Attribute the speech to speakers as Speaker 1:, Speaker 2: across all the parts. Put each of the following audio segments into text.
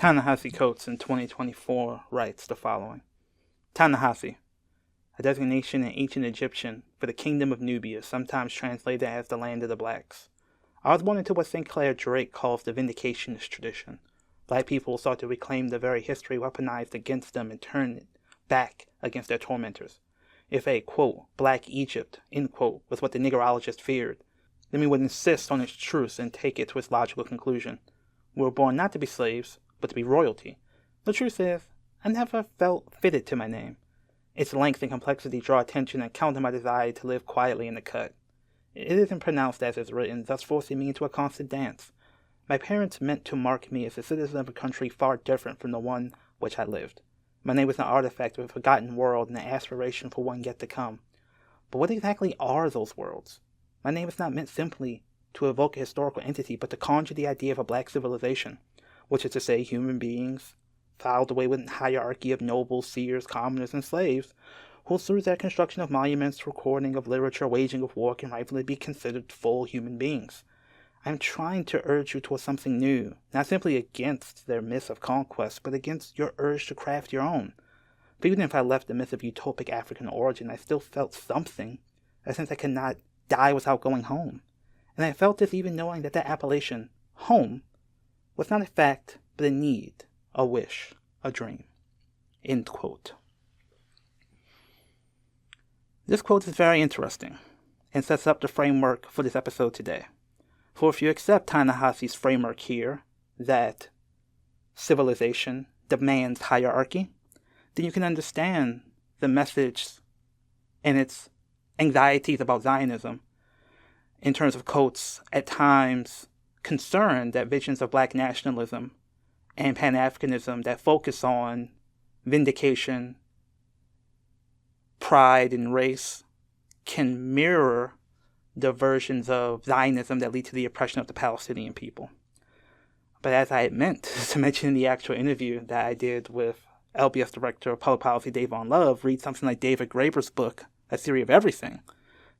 Speaker 1: Ta-Nehisi Coats in 2024 writes the following. Ta-Nehisi, a designation in ancient Egyptian for the kingdom of Nubia, sometimes translated as the land of the blacks. I was born into what St. Clair Drake calls the vindicationist tradition. Black people sought to reclaim the very history weaponized against them and turn it back against their tormentors. If a, quote, black Egypt, end quote, was what the Negroologists feared, then we would insist on its truth and take it to its logical conclusion. We were born not to be slaves, but to be royalty. The truth is, I never felt fitted to my name. Its length and complexity draw attention and counter my desire to live quietly in the cut. It isn't pronounced as is written, thus forcing me into a constant dance. My parents meant to mark me as a citizen of a country far different from the one which I lived. My name was an artifact of a forgotten world and an aspiration for one yet to come. But what exactly are those worlds? My name is not meant simply to evoke a historical entity, but to conjure the idea of a black civilization, which is to say human beings, filed away within a hierarchy of nobles, seers, commoners, and slaves, who through their construction of monuments, recording of literature, waging of war, can rightfully be considered full human beings. I am trying to urge you towards something new, not simply against their myth of conquest, but against your urge to craft your own. But even if I left the myth of utopic African origin, I still felt something, a sense I could not die without going home. And I felt this even knowing that appellation, home, was not a fact, but a need, a wish, a dream. End quote. This quote is very interesting and sets up the framework for this episode today. For if you accept Ta-Nehisi's framework here, that civilization demands hierarchy, then you can understand the message and its anxieties about Zionism in terms of Coates at times concerned that visions of black nationalism and Pan-Africanism that focus on vindication, pride, and race can mirror the versions of Zionism that lead to the oppression of the Palestinian people. But as I had meant to mention in the actual interview that I did with LBS Director of Public Policy Dayvon, read something like David Graeber's book, A Theory of Everything,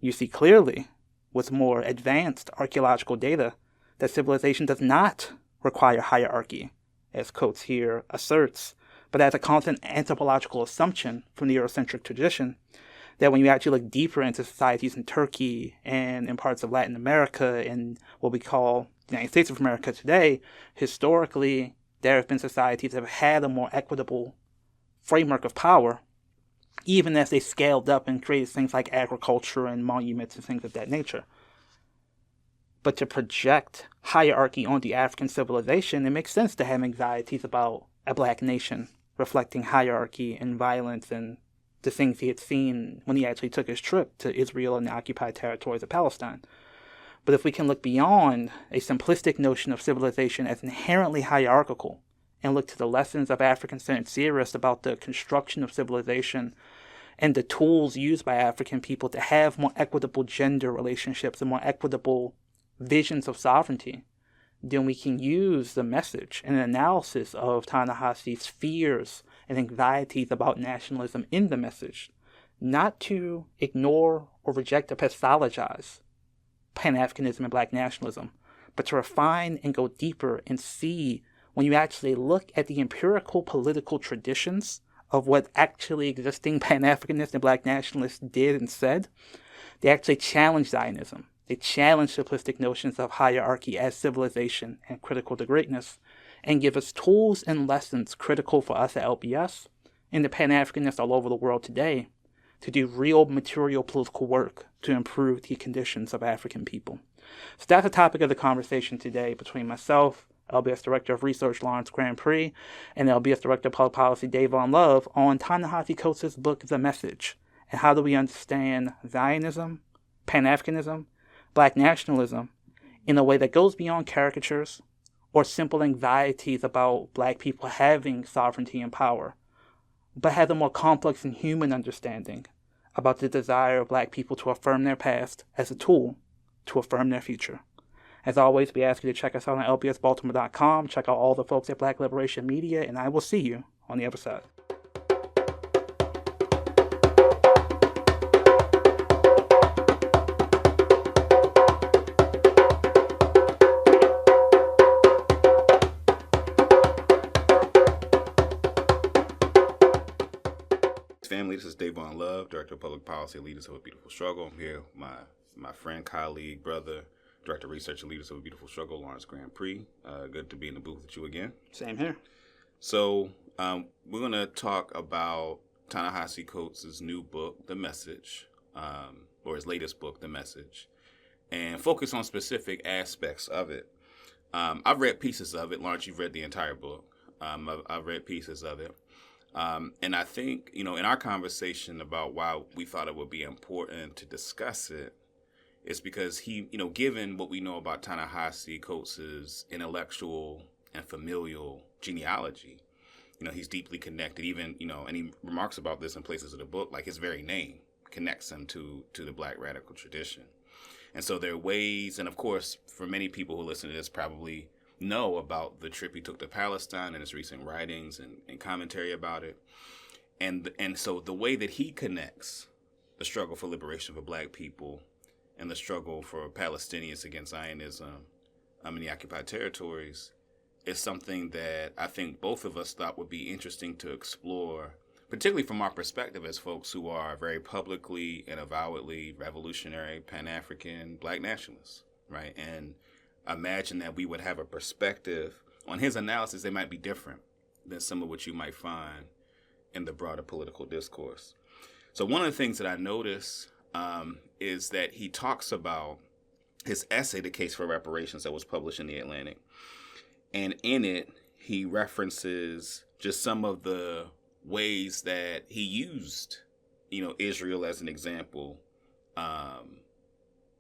Speaker 1: you see clearly with more advanced archaeological data that civilization does not require hierarchy, as Coates here asserts, but as a constant anthropological assumption from the Eurocentric tradition, that when you actually look deeper into societies in Turkey and in parts of Latin America and what we call the United States of America today, historically there have been societies that have had a more equitable framework of power, even as they scaled up and created things like agriculture and monuments and things of that nature. But to project hierarchy on the African civilization, it makes sense to have anxieties about a black nation reflecting hierarchy and violence and the things he had seen when he actually took his trip to Israel and the occupied territories of Palestine. But if we can look beyond a simplistic notion of civilization as inherently hierarchical and look to the lessons of African-centered theorists about the construction of civilization and the tools used by African people to have more equitable gender relationships and more equitable visions of sovereignty, then we can use the message and analysis of Ta-Nehisi's fears and anxieties about nationalism in the message, not to ignore or reject or pathologize Pan-Africanism and Black nationalism, but to refine and go deeper and see when you actually look at the empirical political traditions of what actually existing Pan-Africanists and Black nationalists did and said, they actually challenged Zionism. They challenge simplistic notions of hierarchy as civilization and critical to greatness, and give us tools and lessons critical for us at LBS and the Pan-Africanists all over the world today to do real material political work to improve the conditions of African people. So that's the topic of the conversation today between myself, LBS Director of Research Lawrence Grandpre, and LBS Director of Public Policy Dayvon on Ta-Nehisi Coats' book, The Message, and how do we understand Zionism, Pan-Africanism, Black nationalism in a way that goes beyond caricatures or simple anxieties about Black people having sovereignty and power, but has a more complex and human understanding about the desire of Black people to affirm their past as a tool to affirm their future. As always, we ask you to check us out on lbsbaltimore.com, check out all the folks at Black Liberation Media, and I will see you on the other side.
Speaker 2: Family, this is Dayvon Love, Director of Public Policy and Leaders of a Beautiful Struggle. I'm here with my friend, colleague, brother, Director of Research and Leaders of a Beautiful Struggle, Lawrence Grandpre. Good to be in the booth with you again.
Speaker 1: Same here.
Speaker 2: So we're going to talk about Ta-Nehisi Coats' new book, The Message, or his latest book, The Message, and focus on specific aspects of it. I've read pieces of it. Lawrence, you've read the entire book. I've read pieces of it. And I think, in our conversation about why we thought it would be important to discuss it, is because he, given what we know about Ta-Nehisi Coats' intellectual and familial genealogy, he's deeply connected, even, and he remarks about this in places of the book, like his very name connects him to the Black radical tradition. And so there are ways, and of course, for many people who listen to this probably know about the trip he took to Palestine and his recent writings and commentary about it. And so the way that he connects the struggle for liberation for Black people and the struggle for Palestinians against Zionism in the occupied territories is something that I think both of us thought would be interesting to explore, particularly from our perspective as folks who are very publicly and avowedly revolutionary, Pan-African, Black nationalists, right? And imagine that we would have a perspective on his analysis that might be different than some of what you might find in the broader political discourse. So one of the things that I notice is that he talks about his essay, The Case for Reparations, that was published in The Atlantic. And in it, he references just some of the ways that he used, Israel as an example,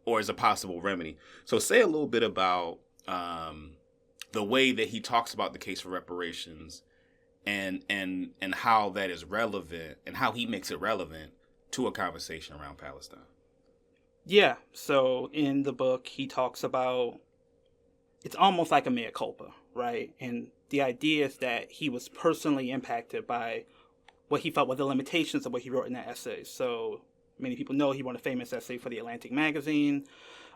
Speaker 2: or as a possible remedy. So say a little bit about the way that he talks about the case for reparations and how that is relevant and how he makes it relevant to a conversation around Palestine.
Speaker 1: Yeah, so in the book, he talks about, it's almost like a mea culpa, right? And the idea is that he was personally impacted by what he felt were the limitations of what he wrote in that essay. So many people know he wrote a famous essay for The Atlantic magazine,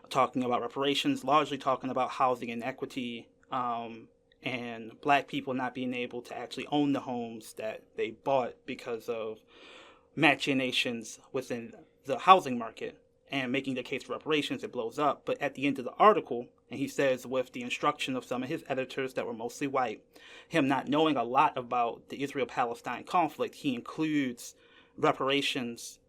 Speaker 1: talking about reparations, largely talking about housing inequity, and Black people not being able to actually own the homes that they bought because of machinations within the housing market, and making the case for reparations. It blows up. But at the end of the article, and he says, with the instruction of some of his editors that were mostly white, him not knowing a lot about the Israel-Palestine conflict, he includes reparations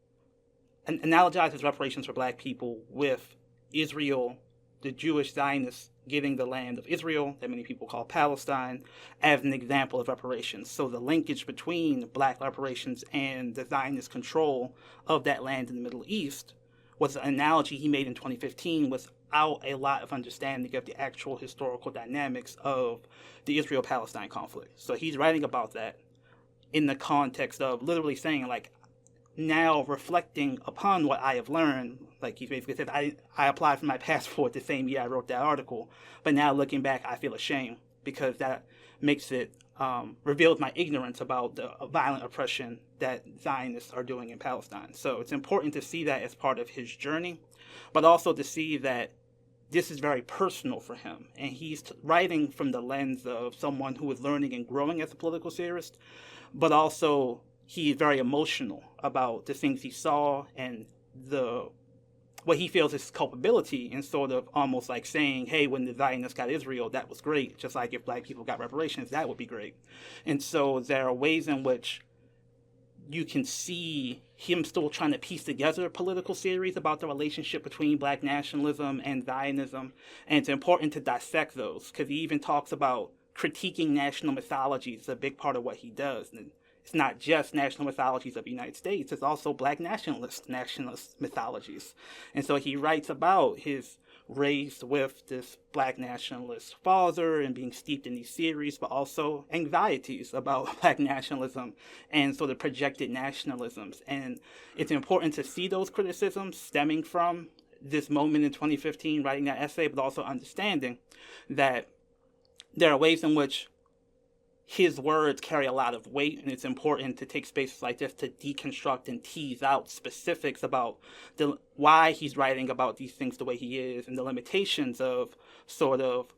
Speaker 1: and analogizes reparations for Black people with Israel, the Jewish Zionists getting the land of Israel, that many people call Palestine, as an example of reparations. So the linkage between Black reparations and the Zionist control of that land in the Middle East was an analogy he made in 2015 without a lot of understanding of the actual historical dynamics of the Israel-Palestine conflict. So he's writing about that in the context of literally saying, like, now reflecting upon what I have learned, like he basically said, I applied for my passport the same year I wrote that article, but now looking back, I feel ashamed because that makes it, reveals my ignorance about the violent oppression that Zionists are doing in Palestine. So it's important to see that as part of his journey, but also to see that this is very personal for him. And he's writing from the lens of someone who is learning and growing as a political theorist, but also he's very emotional about the things he saw and what he feels is culpability, and sort of almost like saying, hey, when the Zionists got Israel, that was great. Just like if Black people got reparations, that would be great. And so there are ways in which you can see him still trying to piece together political theories about the relationship between Black nationalism and Zionism. And it's important to dissect those, because he even talks about critiquing national mythologies, a big part of what he does. And it's not just national mythologies of the United States, it's also Black nationalist mythologies. And so he writes about his raised with this Black nationalist father and being steeped in these theories, but also anxieties about Black nationalism and sort of projected nationalisms. And it's important to see those criticisms stemming from this moment in 2015 writing that essay, but also understanding that there are ways in which his words carry a lot of weight, and it's important to take spaces like this to deconstruct and tease out specifics about why he's writing about these things the way he is, and the limitations of sort of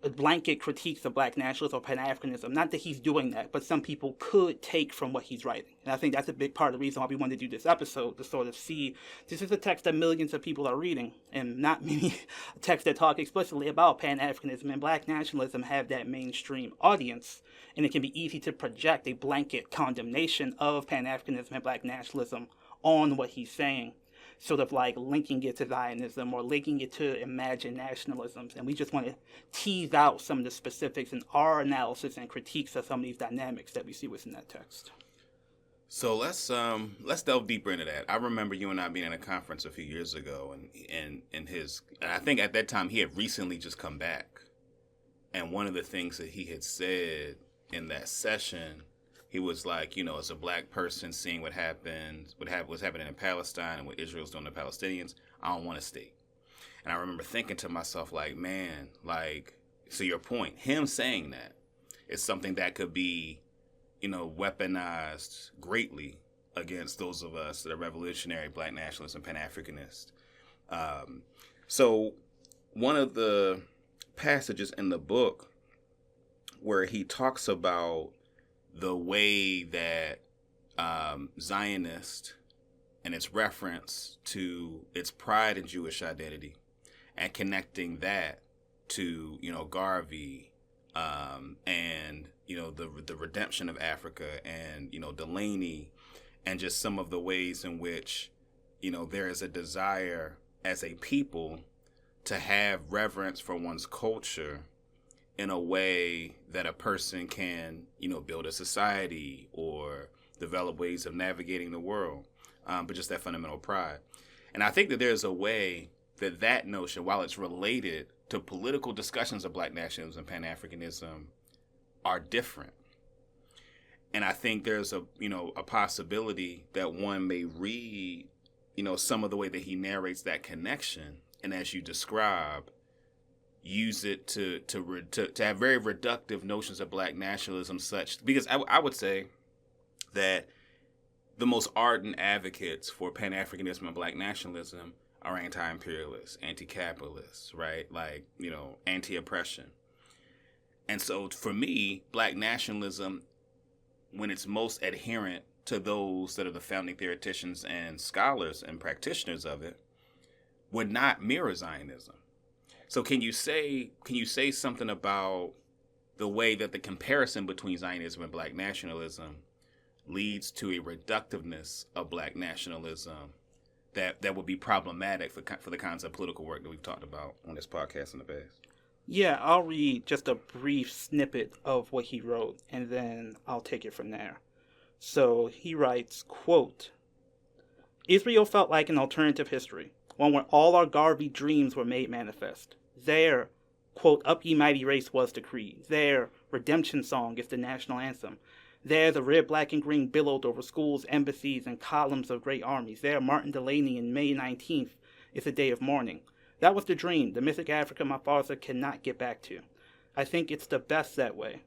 Speaker 1: blanket critiques of Black nationalism or Pan-Africanism. Not that he's doing that, but some people could take from what he's writing. And I think that's a big part of the reason why we wanted to do this episode, to sort of see this is a text that millions of people are reading, and not many texts that talk explicitly about Pan-Africanism and Black nationalism have that mainstream audience. And it can be easy to project a blanket condemnation of Pan-Africanism and Black nationalism on what he's saying, sort of like linking it to Zionism or linking it to imagined nationalisms. And we just want to tease out some of the specifics in our analysis and critiques of some of these dynamics that we see within that text.
Speaker 2: So let's delve deeper into that. I remember you and I being at a conference a few years ago, and I think at that time he had recently just come back. And one of the things that he had said in that session, he was like, as a Black person seeing what's happening in Palestine and what Israel's doing to Palestinians, I don't want a state. And I remember thinking to myself, like, man, like, so your point, him saying that is something that could be, weaponized greatly against those of us that are revolutionary Black nationalists and Pan-Africanists. So one of the passages in the book where he talks about the way that Zionist and its reference to its pride in Jewish identity and connecting that to, Garvey and, the redemption of Africa and, Delaney, and just some of the ways in which, there is a desire as a people to have reverence for one's culture in a way that a person can, build a society or develop ways of navigating the world, but just that fundamental pride. And I think that there's a way that notion, while it's related to political discussions of Black nationalism and Pan-Africanism, are different. And I think there's a possibility that one may read, some of the way that he narrates that connection, and as you describe, use it to have very reductive notions of Black nationalism, because I would say that the most ardent advocates for Pan-Africanism and Black nationalism are anti-imperialists, anti-capitalists, right? Like, anti-oppression. And so for me, Black nationalism, when it's most adherent to those that are the founding theoreticians and scholars and practitioners of it, would not mirror Zionism. So can you say something about the way that the comparison between Zionism and Black nationalism leads to a reductiveness of Black nationalism that would be problematic for the kinds of political work that we've talked about on this podcast in the past?
Speaker 1: Yeah, I'll read just a brief snippet of what he wrote, and then I'll take it from there. So he writes, quote, "Israel felt like an alternative history, one where all our Garvey dreams were made manifest. There, quote, up ye mighty race was decreed. There, redemption song is the national anthem. There, the red, black, and green billowed over schools, embassies, and columns of great armies. There, Martin Delaney in May 19th is a day of mourning. That was the dream, the mythic Africa my father cannot get back to. I think it's the best that way.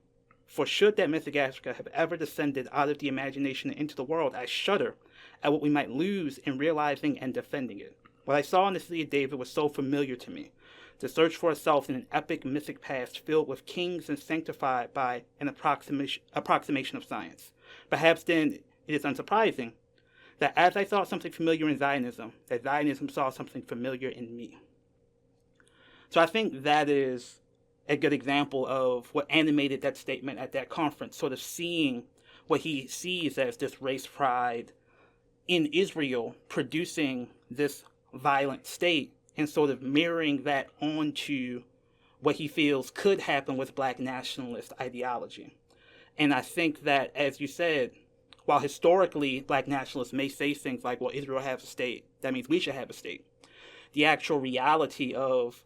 Speaker 1: For should that mythic Africa have ever descended out of the imagination and into the world, I shudder at what we might lose in realizing and defending it. What I saw in the city of David was so familiar to me. The search for itself in an epic mythic past filled with kings and sanctified by an approximation of science. Perhaps then it is unsurprising that as I saw something familiar in Zionism, that Zionism saw something familiar in me." So I think that is a good example of what animated that statement at that conference, sort of seeing what he sees as this race pride in Israel producing this violent state and sort of mirroring that onto what he feels could happen with Black nationalist ideology. And I think that, as you said, while historically Black nationalists may say things like, well, Israel has a state, that means we should have a state, the actual reality of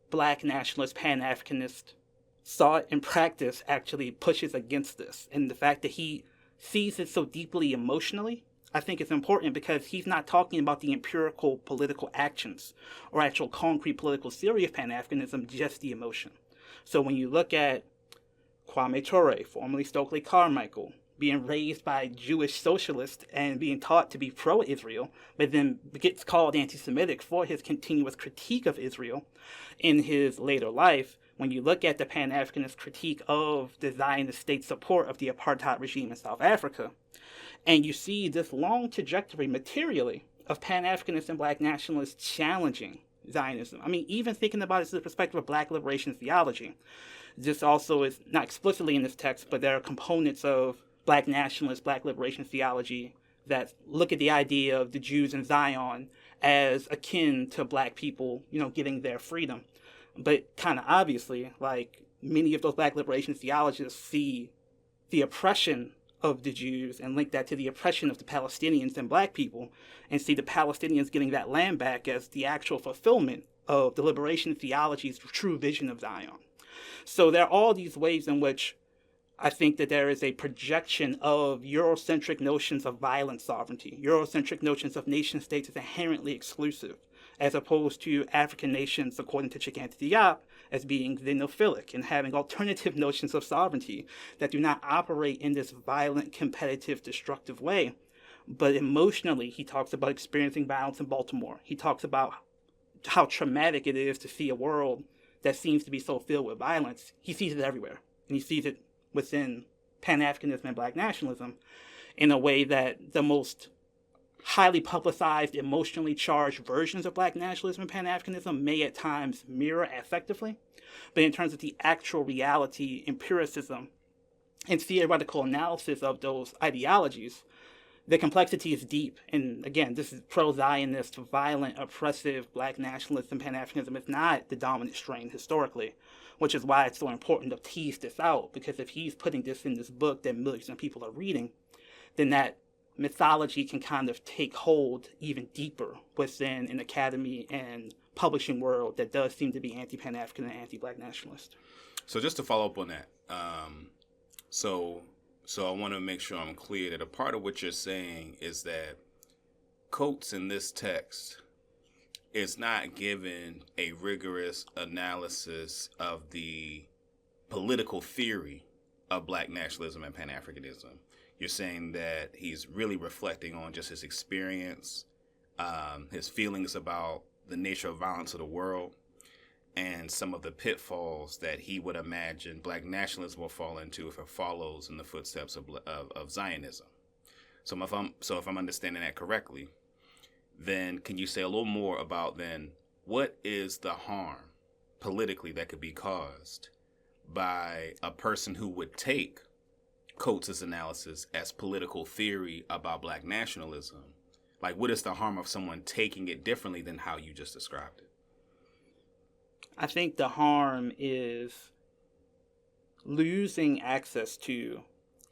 Speaker 1: Black nationalist, Pan-Africanist thought and practice actually pushes against this. And the fact that he sees it so deeply emotionally, I think it's important because he's not talking about the empirical political actions or actual concrete political theory of Pan-Africanism, just the emotion. So when you look at Kwame Ture, formerly Stokely Carmichael, being raised by Jewish socialists and being taught to be pro-Israel, but then gets called anti-Semitic for his continuous critique of Israel in his later life, when you look at the Pan-Africanist critique of the Zionist state support of the apartheid regime in South Africa, and you see this long trajectory materially of Pan-Africanists and Black nationalists challenging Zionism. I mean, even thinking about it from the perspective of Black liberation theology. This also is not explicitly in this text, but there are components of Black nationalist, Black liberation theology that look at the idea of the Jews in Zion as akin to Black people, getting their freedom. But kind of obviously, like many of those Black liberation theologists see the oppression of the Jews and link that to the oppression of the Palestinians and Black people, and see the Palestinians getting that land back as the actual fulfillment of the liberation theology's true vision of Zion. So there are all these ways in which I think that there is a projection of Eurocentric notions of violent sovereignty, Eurocentric notions of nation states as inherently exclusive, as opposed to African nations, according to Chikante Diop, as being xenophilic and having alternative notions of sovereignty that do not operate in this violent, competitive, destructive way. But emotionally, he talks about experiencing violence in Baltimore. He talks about how traumatic it is to see a world that seems to be so filled with violence. He sees it everywhere, and he sees it within Pan-Africanism and Black nationalism in a way that the most highly publicized, emotionally charged versions of Black nationalism and Pan-Africanism may at times mirror effectively. But in terms of the actual reality, empiricism, and theoretical analysis of those ideologies, the complexity is deep. And again, this is pro-Zionist, violent, oppressive Black nationalism, Pan-Africanism is not the dominant strain historically, which is why it's so important to tease this out, because if he's putting this in this book that millions of people are reading, then that mythology can kind of take hold even deeper within an academy and publishing world that does seem to be anti-Pan-African and anti-Black nationalist.
Speaker 2: So just to follow up on that, so I want to make sure I'm clear that a part of what you're saying is that Coates in this text is not given a rigorous analysis of the political theory of Black nationalism and Pan-Africanism. You're saying that he's really reflecting on just his experience, his feelings about the nature of violence of the world, and some of the pitfalls that he would imagine Black nationalism will fall into if it follows in the footsteps of Zionism. So if I'm understanding that correctly, then can you say a little more about then what is the harm politically that could be caused by a person who would take Coates' analysis as political theory about Black nationalism? Like, what is the harm of someone taking it differently than how you just described it?
Speaker 1: I think the harm is losing access to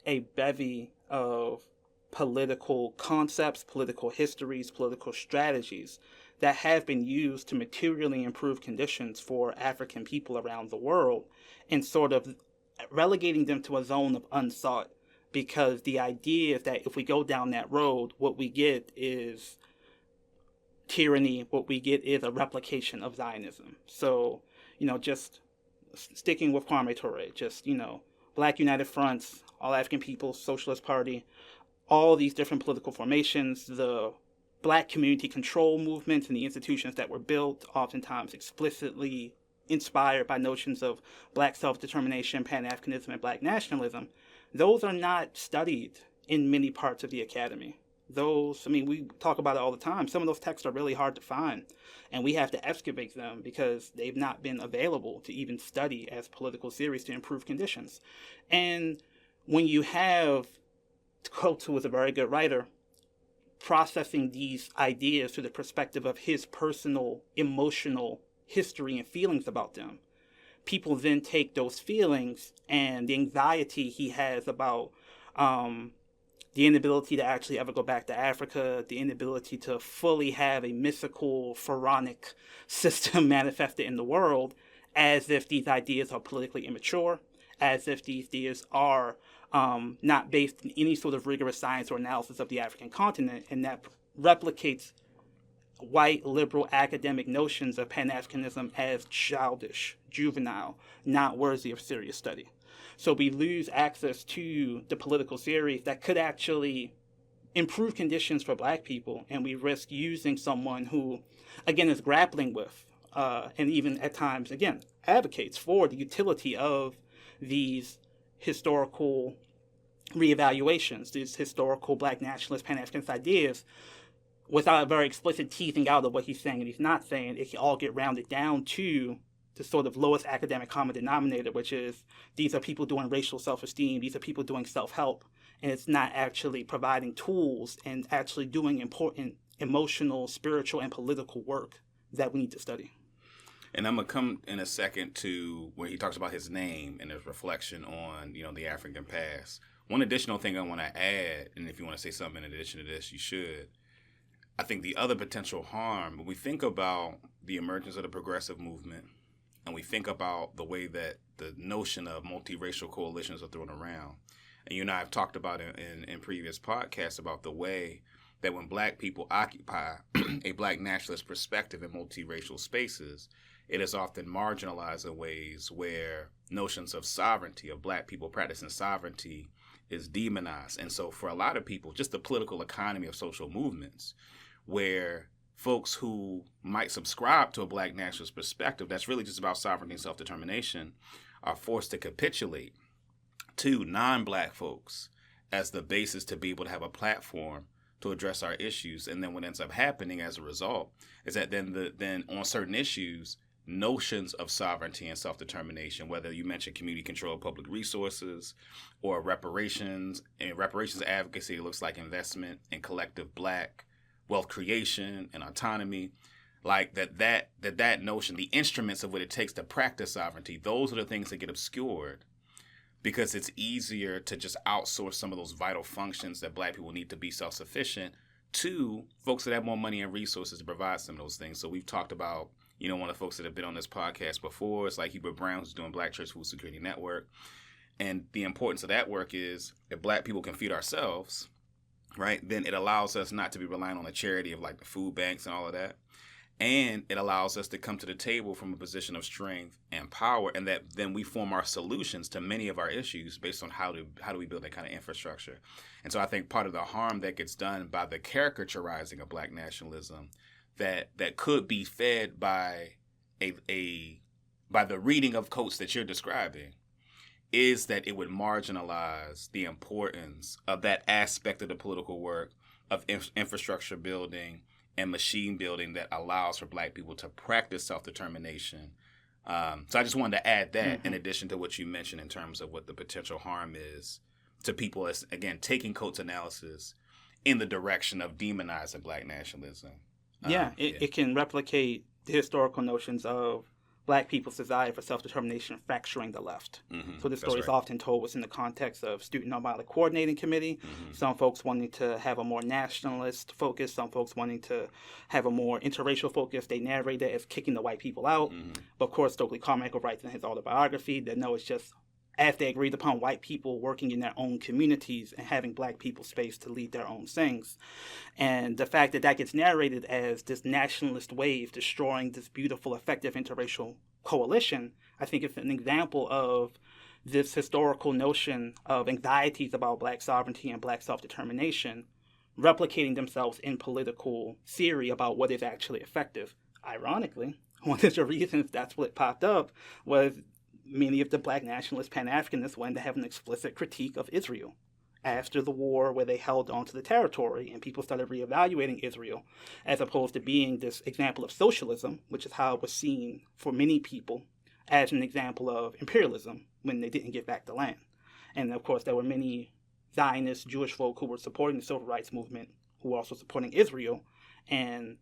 Speaker 1: a bevy of political concepts, political histories, political strategies that have been used to materially improve conditions for African people around the world, and sort of relegating them to a zone of unsought, because the idea is that if we go down that road, what we get is tyranny, what we get is a replication of Zionism. So, just sticking with Kwame Ture, Black United Fronts, All African People's Socialist Party, all these different political formations, the Black community control movements and the institutions that were built, oftentimes explicitly inspired by notions of Black self-determination, Pan-Africanism, and Black nationalism, those are not studied in many parts of the academy. We talk about it all the time. Some of those texts are really hard to find, and we have to excavate them because they've not been available to even study as political theories to improve conditions. And when you have Coates, who was a very good writer, processing these ideas through the perspective of his personal, emotional history and feelings about them, people then take those feelings and the anxiety he has about the inability to actually ever go back to Africa, the inability to fully have a mythical, pharaonic system manifested in the world, as if these ideas are politically immature, as if these ideas are not based in any sort of rigorous science or analysis of the African continent, and that replicates white liberal academic notions of Pan-Africanism as childish, juvenile, not worthy of serious study. So we lose access to the political theories that could actually improve conditions for Black people, and we risk using someone who, again, is grappling with and even at times, again, advocates for the utility of these historical reevaluations, these historical Black nationalist, Pan-Africanist ideas, without a very explicit teasing out of what he's saying and he's not saying. It can all get rounded down to the sort of lowest academic common denominator, which is these are people doing racial self-esteem, these are people doing self-help, and it's not actually providing tools and actually doing important emotional, spiritual, and political work that we need to study.
Speaker 2: And I'm going to come in a second to where he talks about his name and his reflection on, the African past. One additional thing I want to add, and if you want to say something in addition to this, you should. I think the other potential harm, when we think about the emergence of the progressive movement, and we think about the way that the notion of multiracial coalitions are thrown around, and you and I have talked about it in previous podcasts about the way that when Black people occupy a Black nationalist perspective in multiracial spaces, it is often marginalized in ways where notions of sovereignty, of Black people practicing sovereignty, is demonized. And so for a lot of people, just the political economy of social movements, where folks who might subscribe to a Black nationalist perspective that's really just about sovereignty and self-determination are forced to capitulate to non-Black folks as the basis to be able to have a platform to address our issues. And then what ends up happening as a result is that then on certain issues, notions of sovereignty and self-determination, whether you mention community control of public resources or reparations, and reparations advocacy looks like investment in collective Black wealth creation and autonomy, like that notion, the instruments of what it takes to practice sovereignty, those are the things that get obscured because it's easier to just outsource some of those vital functions that Black people need to be self-sufficient to folks that have more money and resources to provide some of those things. So we've talked about, one of the folks that have been on this podcast before, it's like Hubert Brown, who's doing Black Church Food Security Network. And the importance of that work is if Black people can feed ourselves, right, then it allows us not to be relying on the charity of like the food banks and all of that. And it allows us to come to the table from a position of strength and power, and that then we form our solutions to many of our issues based on how do we build that kind of infrastructure. And so I think part of the harm that gets done by the caricaturizing of Black nationalism that could be fed by by the reading of Coats that you're describing is that it would marginalize the importance of that aspect of the political work of infrastructure building and machine building that allows for Black people to practice self-determination. So I just wanted to add that in addition to what you mentioned in terms of what the potential harm is to people as, again, taking Coats' analysis in the direction of demonizing Black nationalism.
Speaker 1: It can replicate the historical notions of Black people's desire for self-determination fracturing the left. So this story is often told within the context of Student Nonviolent Coordinating Committee. Some folks wanting to have a more nationalist focus, some folks wanting to have a more interracial focus. They narrate it as kicking the white people out. But of course, Stokely Carmichael writes in his autobiography that no, it's just as they agreed upon, white people working in their own communities and having Black people space to lead their own things. And the fact that that gets narrated as this nationalist wave destroying this beautiful, effective interracial coalition, I think it's an example of this historical notion of anxieties about Black sovereignty and Black self-determination replicating themselves in political theory about what is actually effective. Ironically, one of the reasons that split popped up was many of the Black nationalist Pan-Africanists wanted to have an explicit critique of Israel after the war, where they held onto the territory and people started reevaluating Israel as opposed to being this example of socialism, which is how it was seen for many people as an example of imperialism when they didn't get back the land. And of course, there were many Zionist Jewish folk who were supporting the civil rights movement who were also supporting Israel, and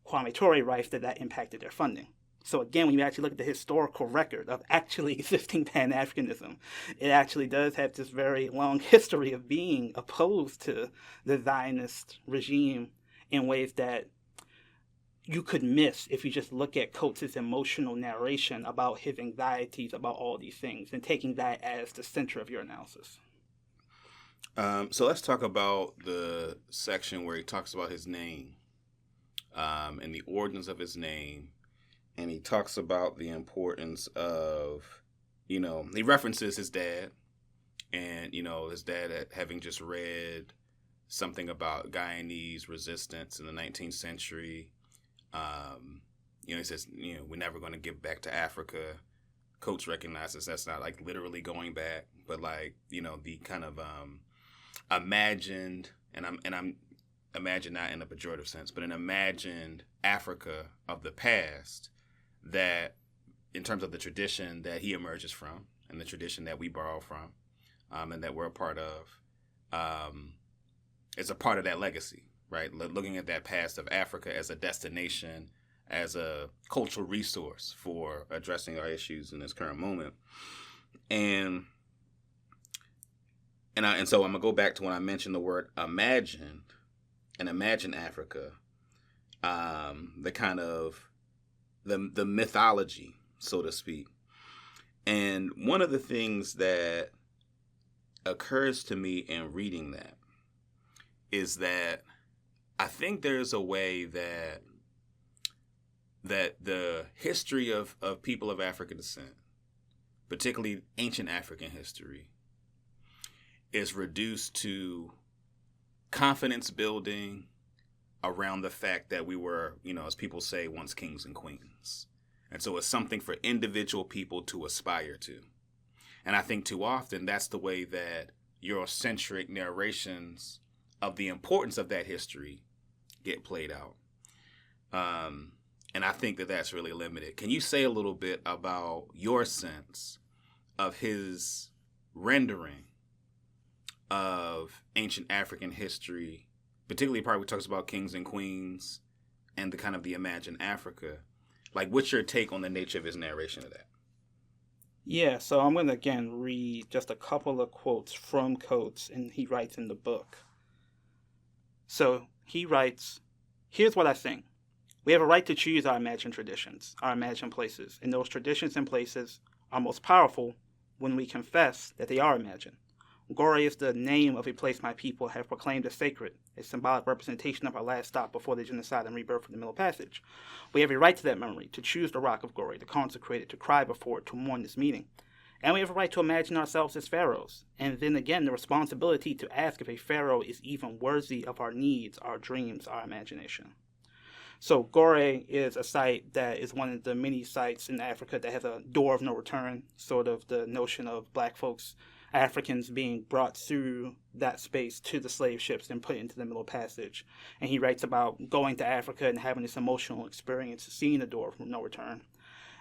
Speaker 1: Kwame Ture writes that impacted their funding. So again, when you actually look at the historical record of actually existing Pan-Africanism, it actually does have this very long history of being opposed to the Zionist regime in ways that you could miss if you just look at Coates' emotional narration about his anxieties about all these things and taking that as the center of your analysis.
Speaker 2: So let's talk about the section where he talks about his name and the origins of his name. And he talks about the importance of, he references his dad and, his dad having just read something about Guyanese resistance in the 19th century, he says, we're never going to give back to Africa. Coates recognizes that's not like literally going back, but like, the kind of imagined, and I'm imagined not in a pejorative sense, but an imagined Africa of the past that, in terms of the tradition that he emerges from and the tradition that we borrow from, and that we're a part of, is a part of that legacy, right? Looking at that past of Africa as a destination, as a cultural resource for addressing our issues in this current moment. And so I'm going to go back to when I mentioned the word imagine, and imagine Africa, the kind of the mythology, so to speak. And one of the things that occurs to me in reading that is that I think there's a way that the history of people of African descent, particularly ancient African history, is reduced to confidence building around the fact that we were, as people say, once kings and queens. And so it's something for individual people to aspire to. And I think too often that's the way that Eurocentric narrations of the importance of that history get played out. And I think that that's really limited. Can you say a little bit about your sense of his rendering of ancient African history, particularly part where he talks about kings and queens and the kind of the imagined Africa? Like, what's your take on the nature of his narration of that?
Speaker 1: Yeah, so I'm going to again read just a couple of quotes from Coates, and he writes in the book. So he writes, "Here's what I think. We have a right to choose our imagined traditions, our imagined places, and those traditions and places are most powerful when we confess that they are imagined. Gore is the name of a place my people have proclaimed as sacred, a symbolic representation of our last stop before the genocide and rebirth of the Middle Passage. We have a right to that memory, to choose the rock of Gore, to consecrate it, to cry before it, to mourn this meeting. And we have a right to imagine ourselves as pharaohs, and then again the responsibility to ask if a pharaoh is even worthy of our needs, our dreams, our imagination." So Gore is a site that is one of the many sites in Africa that has a door of no return, sort of the notion of black folks, Africans being brought through that space to the slave ships and put into the Middle Passage. And he writes about going to Africa and having this emotional experience, seeing the door of no return.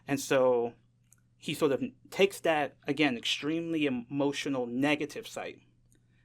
Speaker 1: And so he sort of takes that, again, extremely emotional negative site,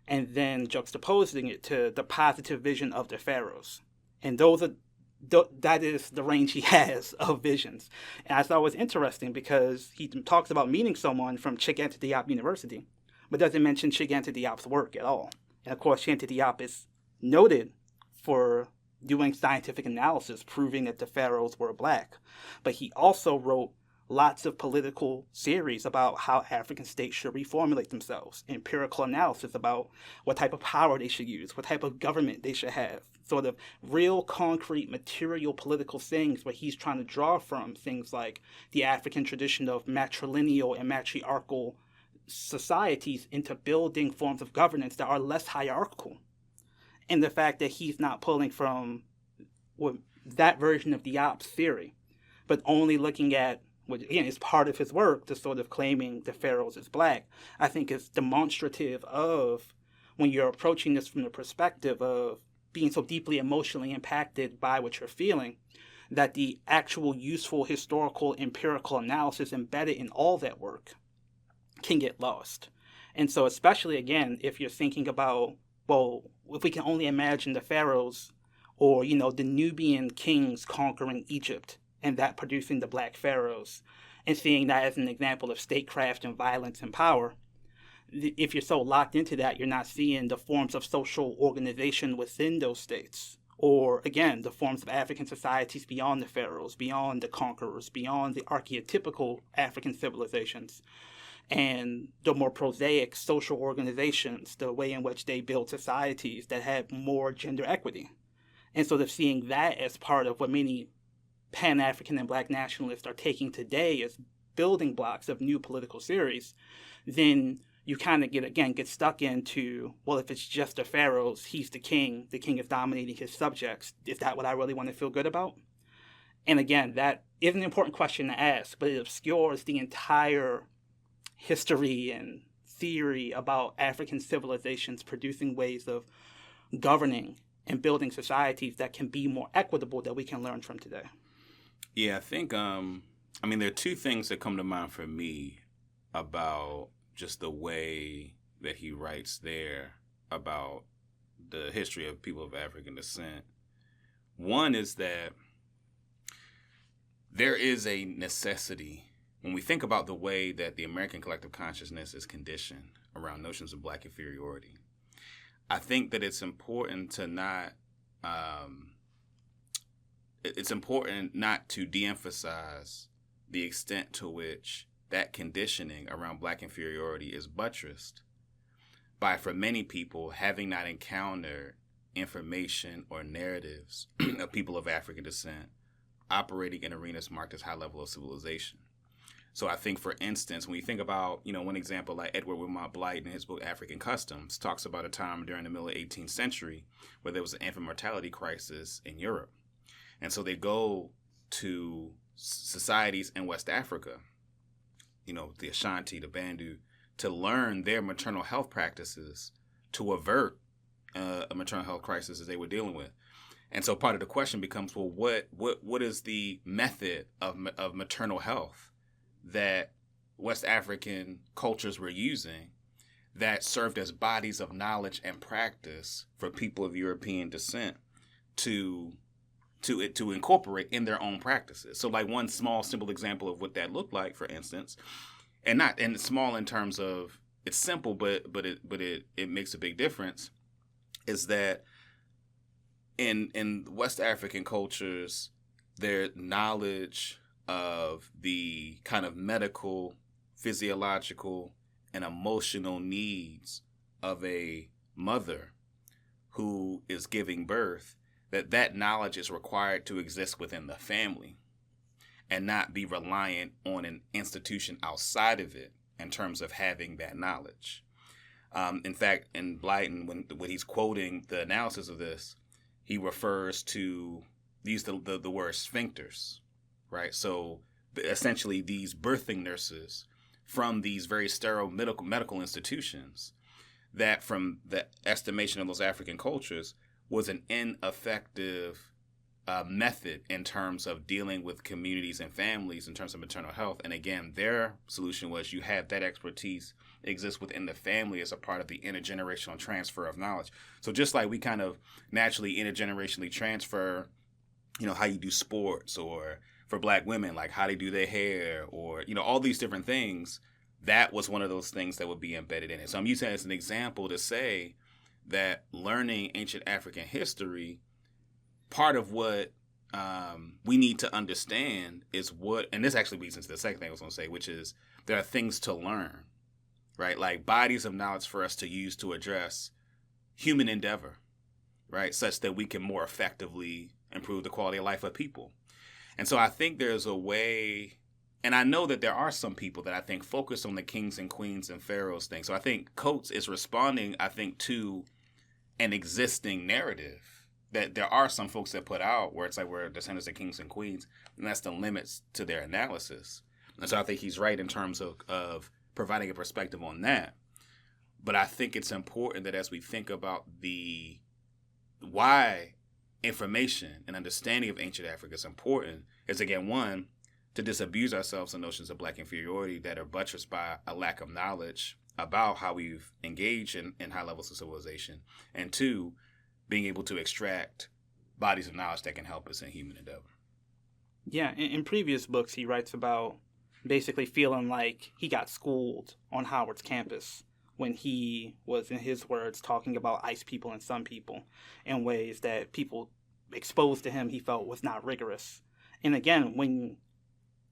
Speaker 1: and then juxtaposing it to the positive vision of the pharaohs. And that is the range he has of visions. And I thought it was interesting because he talks about meeting someone from Cheikh Anta Diop University, but doesn't mention Cheikh Anta Diop's work at all. And of course, Cheikh Anta Diop is noted for doing scientific analysis proving that the pharaohs were black. But he also wrote lots of political theories about how African states should reformulate themselves, empirical analysis about what type of power they should use, what type of government they should have, sort of real concrete material political things where he's trying to draw from things like the African tradition of matrilineal and matriarchal societies into building forms of governance that are less hierarchical. And the fact that he's not pulling from that version of Diop's theory, but only looking at, which again is part of his work, the sort of claiming the pharaohs as black, I think is demonstrative of when you're approaching this from the perspective of being so deeply emotionally impacted by what you're feeling, that the actual useful historical empirical analysis embedded in all that work can get lost. And so especially, again, if you're thinking about, well, if we can only imagine the pharaohs or, the Nubian kings conquering Egypt and that producing the black pharaohs, and seeing that as an example of statecraft and violence and power, if you're so locked into that, you're not seeing the forms of social organization within those states, or again, the forms of African societies beyond the pharaohs, beyond the conquerors, beyond the archetypical African civilizations, and the more prosaic social organizations, the way in which they build societies that have more gender equity. And so they're seeing that as part of what many Pan-African and Black nationalists are taking today as building blocks of new political theories, then you kind of get stuck into, well, if it's just the pharaohs, he's the king is dominating his subjects. Is that what I really want to feel good about? And again, that is an important question to ask, but it obscures the entire history and theory about African civilizations producing ways of governing and building societies that can be more equitable that we can learn from today.
Speaker 2: Yeah, I think, there are two things that come to mind for me about just the way that he writes there about the history of people of African descent. One is that there is a necessity, when we think about the way that the American collective consciousness is conditioned around notions of Black inferiority, I think that it's important to not to de-emphasize the extent to which that conditioning around Black inferiority is buttressed by, for many people, having not encountered information or narratives of people of African descent operating in arenas marked as high level of civilization. So I think, for instance, when you think about, one example like Edward Wilmot Blight in his book African Customs talks about a time during the middle of the 18th century where there was an infant mortality crisis in Europe. And so they go to societies in West Africa, the Ashanti, the Bantu, to learn their maternal health practices to avert a maternal health crisis as they were dealing with. And so part of the question becomes, well, what is the method of maternal health that West African cultures were using that served as bodies of knowledge and practice for people of European descent to incorporate in their own practices? So like one small, simple example of what that looked like, for instance, and small in terms of it's simple, but it makes a big difference, is that in West African cultures, their knowledge of the kind of medical, physiological, and emotional needs of a mother who is giving birth, that knowledge is required to exist within the family and not be reliant on an institution outside of it in terms of having that knowledge. In fact, in Blyton, when he's quoting the analysis of this, he refers to the word sphincters, right? So essentially these birthing nurses from these very sterile medical institutions that, from the estimation of those African cultures, was an ineffective method in terms of dealing with communities and families in terms of maternal health. And again, their solution was you have that expertise exist within the family as a part of the intergenerational transfer of knowledge. So just like we kind of naturally intergenerationally transfer, how you do sports, or for Black women, like how they do their hair, or, all these different things, that was one of those things that would be embedded in it. So I'm using it as an example to say that learning ancient African history, part of what we need to understand is and this actually leads into the second thing I was going to say, which is there are things to learn, right? Like bodies of knowledge for us to use to address human endeavor, right? Such that we can more effectively improve the quality of life of people. And so I think there's a way, and I know that there are some people that I think focus on the kings and queens and pharaohs thing. So I think Coates is responding, to an existing narrative that there are some folks that put out where it's like we're descendants of kings and queens, and that's the limits to their analysis. And so I think he's right in terms of providing a perspective on that. But I think it's important that as we think about the why information and understanding of ancient Africa is important, is again, one, to disabuse ourselves of notions of Black inferiority that are buttressed by a lack of knowledge about how we've engaged in high levels of civilization, and two, being able to extract bodies of knowledge that can help us in human endeavor.
Speaker 1: Yeah, in previous books, he writes about basically feeling like he got schooled on Howard's campus when he was, in his words, talking about ice people and sun people in ways that people exposed to him he felt was not rigorous. And again,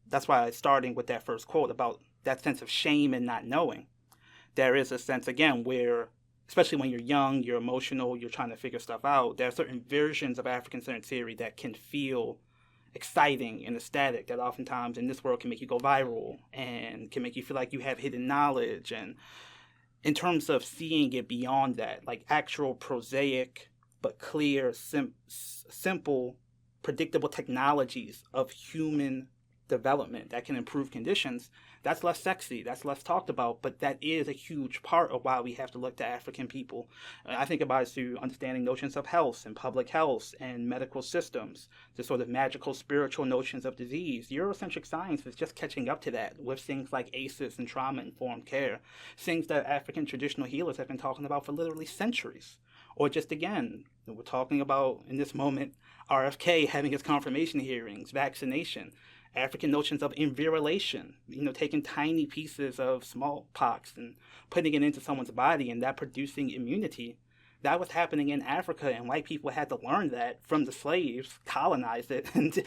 Speaker 1: that's why starting with that first quote about that sense of shame and not knowing, there is a sense, again, where, especially when you're young, you're emotional, you're trying to figure stuff out, there are certain versions of African-centered theory that can feel exciting and ecstatic, that oftentimes in this world can make you go viral and can make you feel like you have hidden knowledge. And in terms of seeing it beyond that, like actual prosaic but clear, simple predictable technologies of human development that can improve conditions, that's less sexy, that's less talked about, but that is a huge part of why we have to look to African people. I think about it through understanding notions of health and public health and medical systems, the sort of magical spiritual notions of disease. Eurocentric science is just catching up to that with things like ACEs and trauma-informed care, things that African traditional healers have been talking about for literally centuries. Or just again, we're talking about in this moment, RFK having his confirmation hearings, vaccination, African notions of invirilation, taking tiny pieces of smallpox and putting it into someone's body and that producing immunity. That was happening in Africa, and white people had to learn that from the slaves, colonize it, and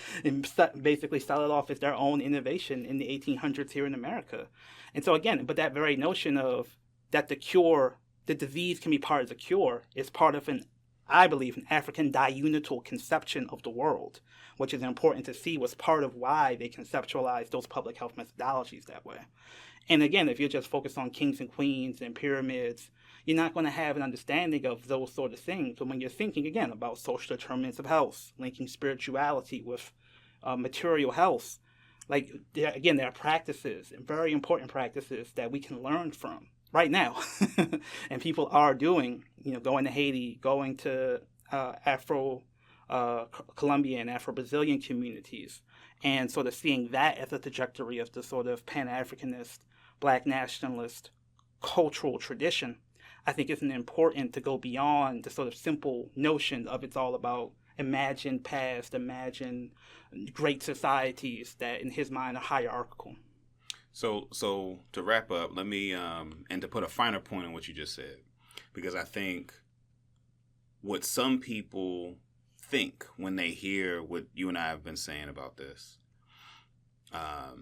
Speaker 1: basically sell it off as their own innovation in the 1800s here in America. And so again, but that very notion of that the disease can be part of the cure is part of I believe, an African diunital conception of the world, which is important to see was part of why they conceptualized those public health methodologies that way. And again, if you're just focused on kings and queens and pyramids, you're not going to have an understanding of those sort of things. But when you're thinking, again, about social determinants of health, linking spirituality with material health, there are practices, and very important practices, that we can learn from right now. And people are doing, going to Haiti, going to Afro-Colombian, Afro-Brazilian communities, and sort of seeing that as a trajectory of the sort of Pan-Africanist, Black nationalist cultural tradition. I think it's important to go beyond the sort of simple notion of it's all about imagined past, imagined great societies that in his mind are hierarchical.
Speaker 2: So to wrap up, let me and to put a finer point on what you just said, because I think what some people think when they hear what you and I have been saying about this.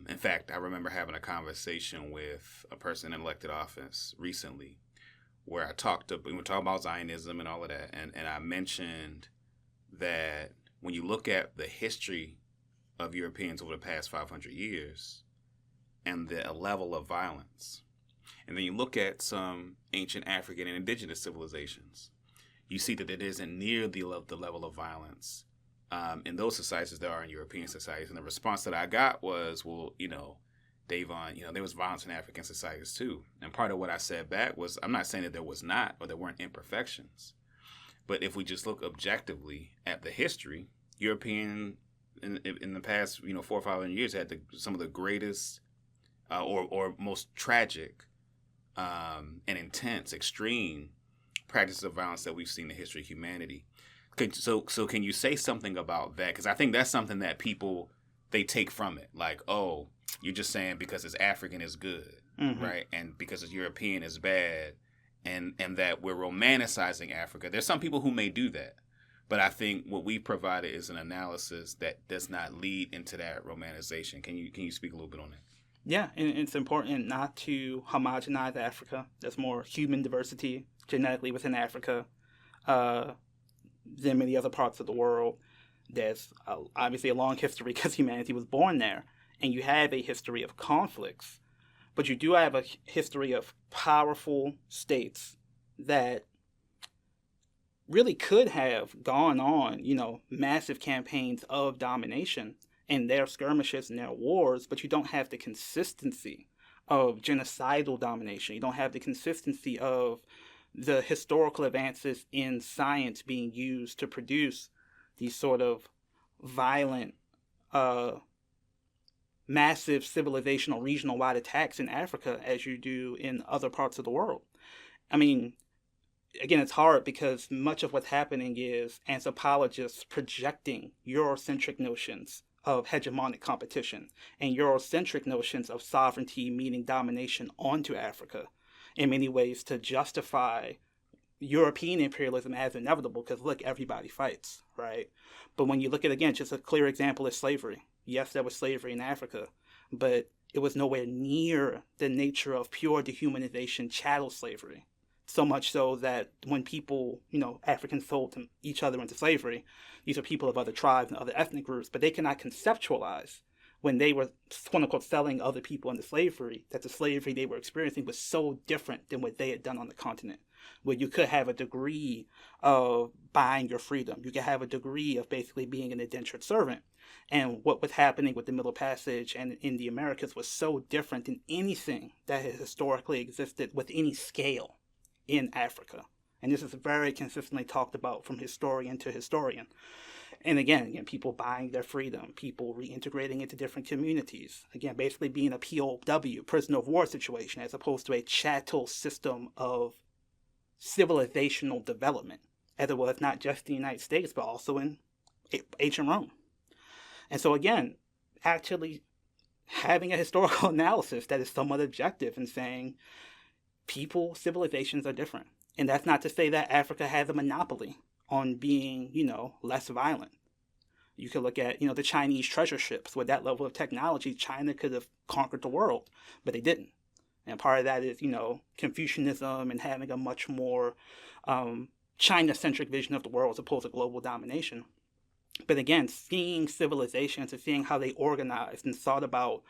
Speaker 2: In fact, I remember having a conversation with a person in elected office recently, where we were talking about Zionism and all of that, and I mentioned that when you look at the history of Europeans over the past 500 years. And the level of violence. And then you look at some ancient African and indigenous civilizations, you see that it isn't near the level of violence in those societies as there are in European societies. And the response that I got was, well, Dayvon, there was violence in African societies too. And part of what I said back was, I'm not saying that there was not or there weren't imperfections. But if we just look objectively at the history, European in the past, 400 or 500 years had some of the greatest or most tragic and intense, extreme practices of violence that we've seen in the history of humanity. So can you say something about that? Because I think that's something that people, they take from it. Like, oh, you're just saying because it's African is good, right? And because it's European is bad, and that we're romanticizing Africa. There's some people who may do that. But I think what we provided is an analysis that does not lead into that romanticization. Can you speak a little bit on that?
Speaker 1: Yeah, and it's important not to homogenize Africa. There's more human diversity genetically within Africa than many other parts of the world. There's obviously a long history because humanity was born there. And you have a history of conflicts. But you do have a history of powerful states that really could have gone on, massive campaigns of domination and their skirmishes and their wars, but you don't have the consistency of genocidal domination. You don't have the consistency of the historical advances in science being used to produce these sort of violent, massive civilizational regional-wide attacks in Africa as you do in other parts of the world. I mean, again, it's hard because much of what's happening is anthropologists projecting Eurocentric notions of hegemonic competition and Eurocentric notions of sovereignty, meaning domination, onto Africa in many ways to justify European imperialism as inevitable because, look, everybody fights, right? But when you look at, again, just a clear example is slavery. Yes, there was slavery in Africa, but it was nowhere near the nature of pure dehumanization chattel slavery. So much so that when people, Africans sold each other into slavery, these are people of other tribes and other ethnic groups, but they cannot conceptualize when they were, quote unquote, selling other people into slavery, that the slavery they were experiencing was so different than what they had done on the continent. where you could have a degree of buying your freedom. You could have a degree of basically being an indentured servant. And what was happening with the Middle Passage and in the Americas was so different than anything that has historically existed with any scale in Africa. And this is very consistently talked about from historian to historian. And again, people buying their freedom, people reintegrating into different communities. Again, basically being a POW, prisoner of war situation, as opposed to a chattel system of civilizational development, as it was not just in the United States, but also in ancient Rome. And so again, actually having a historical analysis that is somewhat objective and saying people, civilizations are different. And that's not to say that Africa has a monopoly on being, less violent. You could look at, the Chinese treasure ships. With that level of technology, China could have conquered the world, but they didn't. And part of that is, Confucianism and having a much more China-centric vision of the world as opposed to global domination. But again, seeing civilizations and seeing how they organized and thought about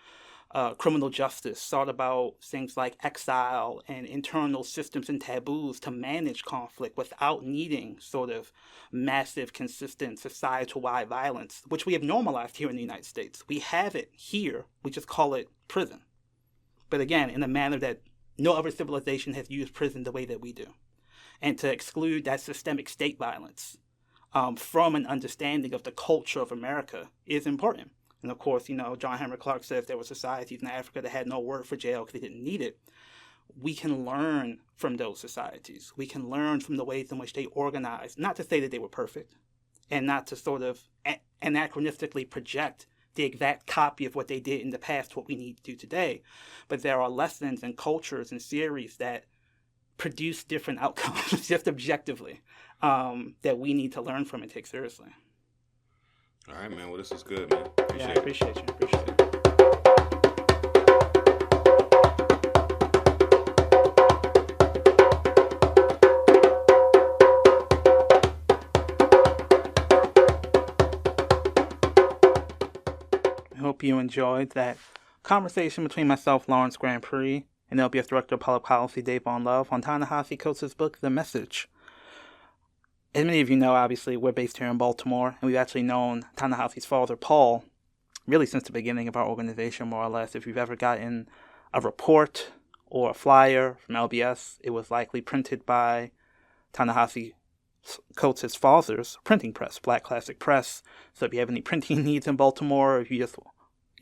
Speaker 1: criminal justice, thought about things like exile and internal systems and taboos to manage conflict without needing sort of massive, consistent societal-wide violence, which we have normalized here in the United States. We have it here. We just call it prison. But again, in a manner that no other civilization has used prison the way that we do. And to exclude that systemic state violence from an understanding of the culture of America is important. And of course, John Henry Clark says there were societies in Africa that had no word for jail because they didn't need it. We can learn from those societies. We can learn from the ways in which they organized, not to say that they were perfect, and not to sort of anachronistically project the exact copy of what they did in the past, what we need to do today. But there are lessons and cultures and theories that produce different outcomes, just objectively, that we need to learn from and take seriously.
Speaker 2: All right, man. Well, this is good, man.
Speaker 1: I appreciate you. I hope you enjoyed that conversation between myself, Lawrence Grandpre, and LBS Director of Public Policy, Dayvon Love, on Ta-Nehisi Coats' book, The Message. As many of you know, obviously, we're based here in Baltimore, and we've actually known Ta-Nehisi's father, Paul, really since the beginning of our organization, more or less. If you've ever gotten a report or a flyer from LBS, it was likely printed by Ta-Nehisi Coats' father's printing press, Black Classic Press. So if you have any printing needs in Baltimore, you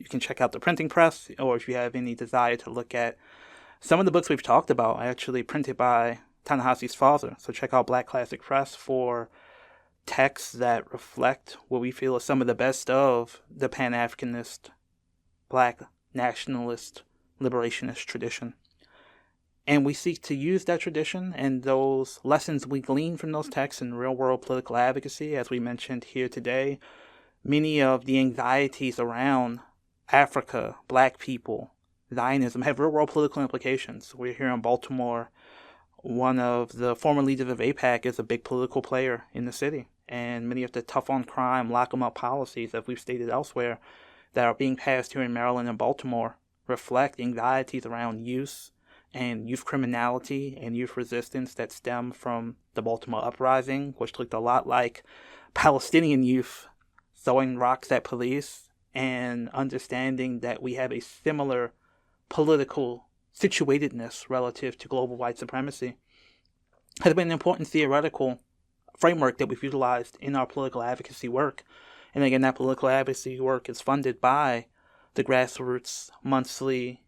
Speaker 1: can check out the printing press, or if you have any desire to look at some of the books we've talked about, are actually printed by Ta-Nehisi's father. So check out Black Classic Press for texts that reflect what we feel is some of the best of the Pan-Africanist, Black Nationalist, liberationist tradition. And we seek to use that tradition and those lessons we glean from those texts in real-world political advocacy. As we mentioned here today, many of the anxieties around Africa, Black people, Zionism have real-world political implications. We're here in Baltimore. One of the former leaders of AIPAC is a big political player in the city. And many of the tough-on-crime, lock-em-up policies, as we've stated elsewhere, that are being passed here in Maryland and Baltimore reflect anxieties around use and youth criminality and youth resistance that stem from the Baltimore uprising, which looked a lot like Palestinian youth throwing rocks at police, and understanding that we have a similar political situatedness relative to global white supremacy has been an important theoretical framework that we've utilized in our political advocacy work. And again, that political advocacy work is funded by the grassroots monthly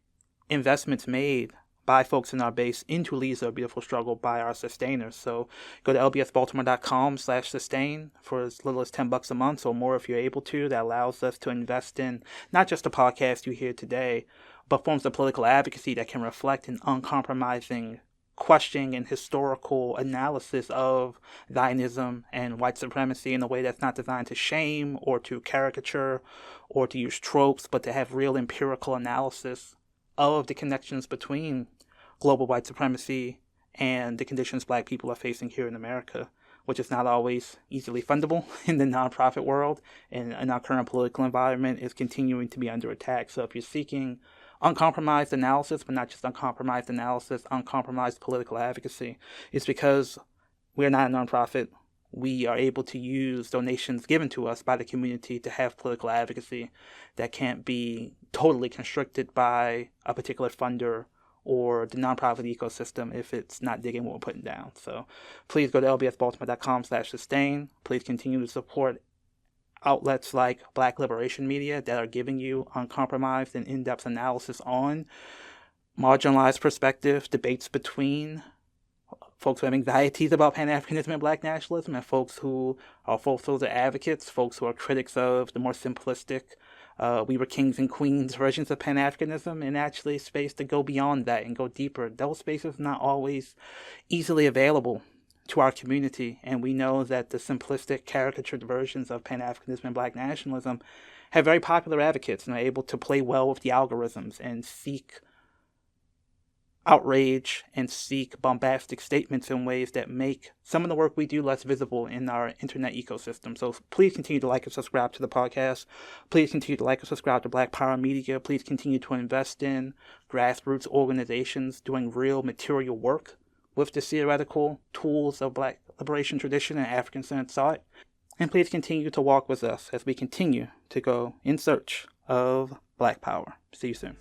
Speaker 1: investments made by folks in our base into Leads a Beautiful Struggle by our sustainers. So go to lbsbaltimore.com/sustain for as little as $10 a month or more if you're able to. That allows us to invest in not just the podcast you hear today, but forms of political advocacy that can reflect an uncompromising questioning and historical analysis of Zionism and white supremacy in a way that's not designed to shame or to caricature or to use tropes, but to have real empirical analysis of the connections between global white supremacy and the conditions Black people are facing here in America, which is not always easily fundable in the nonprofit world, and in our current political environment is continuing to be under attack. So if you're seeking uncompromised analysis, but not just uncompromised analysis, uncompromised political advocacy. It's because we're not a nonprofit. We are able to use donations given to us by the community to have political advocacy that can't be totally constricted by a particular funder or the nonprofit ecosystem if it's not digging what we're putting down. So please go to lbsbaltimore.com/sustain. Please continue to support outlets like Black Liberation Media that are giving you uncompromised and in-depth analysis on marginalized perspective, debates between folks who have anxieties about Pan-Africanism and Black nationalism and folks who are folks advocates, folks who are critics of the more simplistic we were kings and queens versions of Pan-Africanism, and actually space to go beyond that and go deeper. Those spaces are not always easily available to our community, and we know that the simplistic, caricatured versions of Pan-Africanism and Black nationalism have very popular advocates and are able to play well with the algorithms and seek outrage and seek bombastic statements in ways that make some of the work we do less visible in our internet ecosystem. So please continue to like and subscribe to the podcast. Please continue to like and subscribe to Black Power Media. Please continue to invest in grassroots organizations doing real material work with the theoretical tools of Black liberation tradition and African-centered thought. And please continue to walk with us as we continue to go in search of Black power. See you soon.